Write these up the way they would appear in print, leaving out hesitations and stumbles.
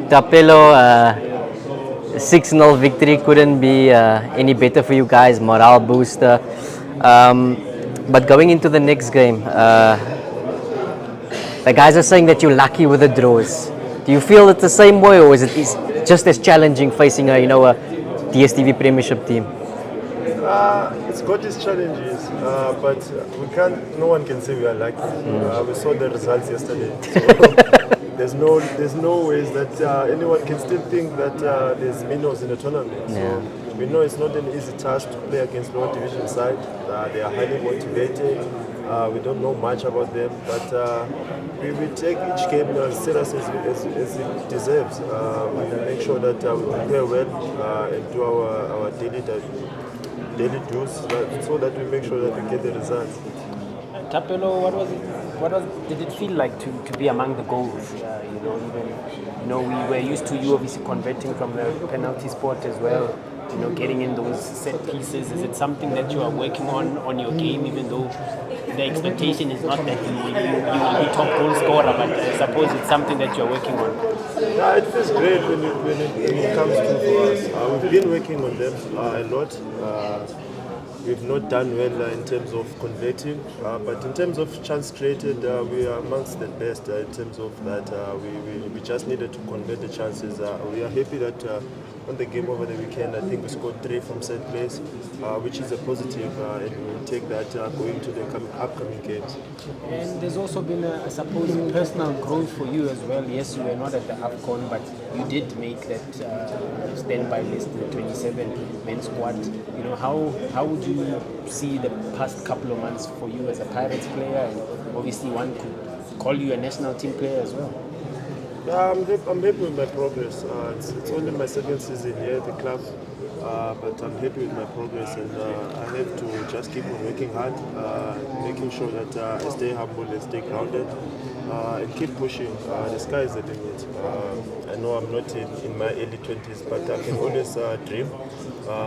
Tapelo, 6-0 victory couldn't be any better for you guys, morale booster. But going into the next game, the guys are saying that you're lucky with the draws. Do you feel it the same way, or is just as challenging facing a DSTV Premiership team? It's got its challenges, but we can't. No one can say we are lucky. We saw the results yesterday, so there's no ways that anyone can still think that there's minnows in the tournament. So we know it's not an easy task to play against lower division side. They are highly motivated. We don't know much about them, but we take each game as serious as it deserves. We make sure that we prepare well and do our daily dues so that we make sure that we get the results. Tapelo, did it feel like to be among the goals? We were used to you obviously converting from the penalty spot as well. Getting in those set pieces. Is it something that you are working on your game, even though the expectation is not that you will be top goal scorer, but I suppose it's something that you're working on? Yeah, it feels great when it comes to for us. We've been working on them a lot. We've not done well in terms of converting, but in terms of chance created, we are amongst the best in terms of that. We just needed to convert the chances. We are happy that on the game over the weekend, I think we scored 3 from set place, which is a positive, and we'll take that going to the upcoming games. And there's also been, I suppose, personal growth for you as well. Yes, you were not at the AFCON, but you did make that standby list, the 27 men's squad. How would you see the past couple of months for you as a Pirates player? And obviously, one could call you a national team player as well. Yeah, I'm happy with my progress. It's only my second season here at the club, but I'm happy with my progress, and I have to just keep on working hard, making sure that I stay humble and stay grounded, and keep pushing. The sky is the limit. I know I'm not in my early 20s, but I can always dream.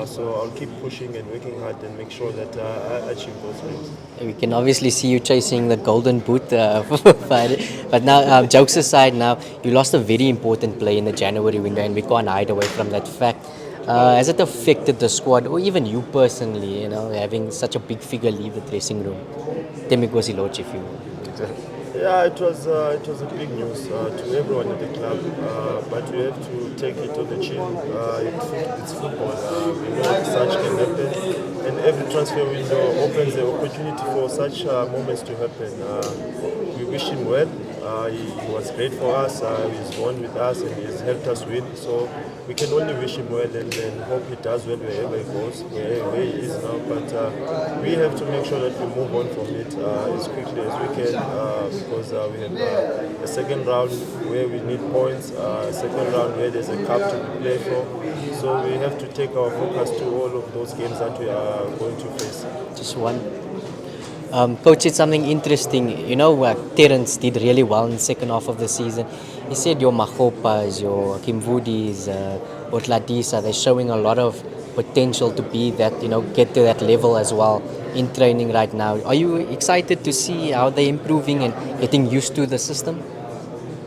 So I'll keep pushing and working hard and make sure that I achieve those dreams. We can obviously see you chasing the golden boot, but now, jokes aside, now you lost a very important play in the January window, and we can't hide away from that fact. Has it affected the squad, or even you personally? Having such a big figure leave the dressing room. Temikosi Lorch, if you. Yeah, it was a big news to everyone at the club, but we have to take it on the chin. It's football. We know such can happen, and every transfer window opens the opportunity for such moments to happen. We wish him well. He was great for us. He's won with us and he's helped us win. So we can only wish him well and hope he does well wherever he goes, where he is now. But we have to make sure that we move on from it as quickly as we can because we have a second round where we need points, a second round where there's a cup to be played for. So we have to take our focus to all of those games that we are going to face. Just one. Coach said something interesting. Terence did really well in the second half of the season. He said your Mahopas, your Kimvudis, Otladisa, they're showing a lot of potential to be that, get to that level as well in training right now. Are you excited to see how they're improving and getting used to the system?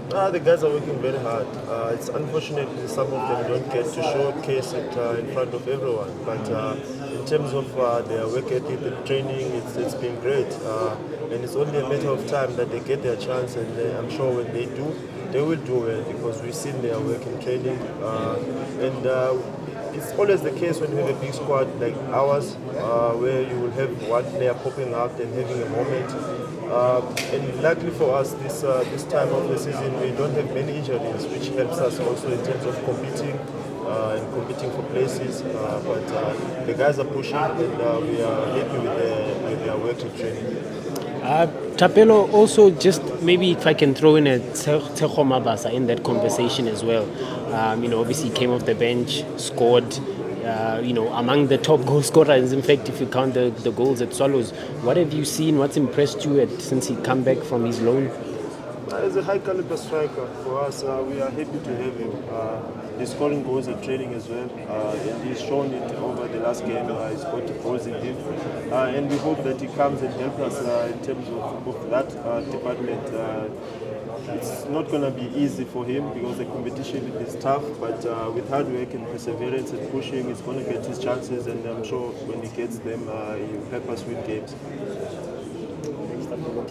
The guys are working very hard. It's unfortunate some of them don't get to showcase it in front of everyone. But in terms of their work ethic and training, it's been great. And it's only a matter of time that they get their chance. And I'm sure when they do, they will do well because we've seen their work in training. And it's always the case when you have a big squad like ours, where you will have one player popping out and having a moment. And luckily for us, this time of the season, we don't have many injuries, which helps us also in terms of competing and competing for places. But the guys are pushing, and we are happy with their work in training. Tapelo, also just maybe if I can throw in a Tseho Mabasa in that conversation as well. Obviously came off the bench, scored. Among the top goal scorers, in fact, if you count the goals at Swallows. What have you seen? What's impressed you since he come back from his loan? He's a high caliber striker for us. We are happy to have him. He's scoring goals at training as well, and he's shown it over the last game. He's got the goals in him, and we hope that he comes and helps us in terms of that department. it's not going to be easy for him because the competition is tough. But with hard work and perseverance and pushing, he's going to get his chances, and I'm sure when he gets them, he'll help us win games.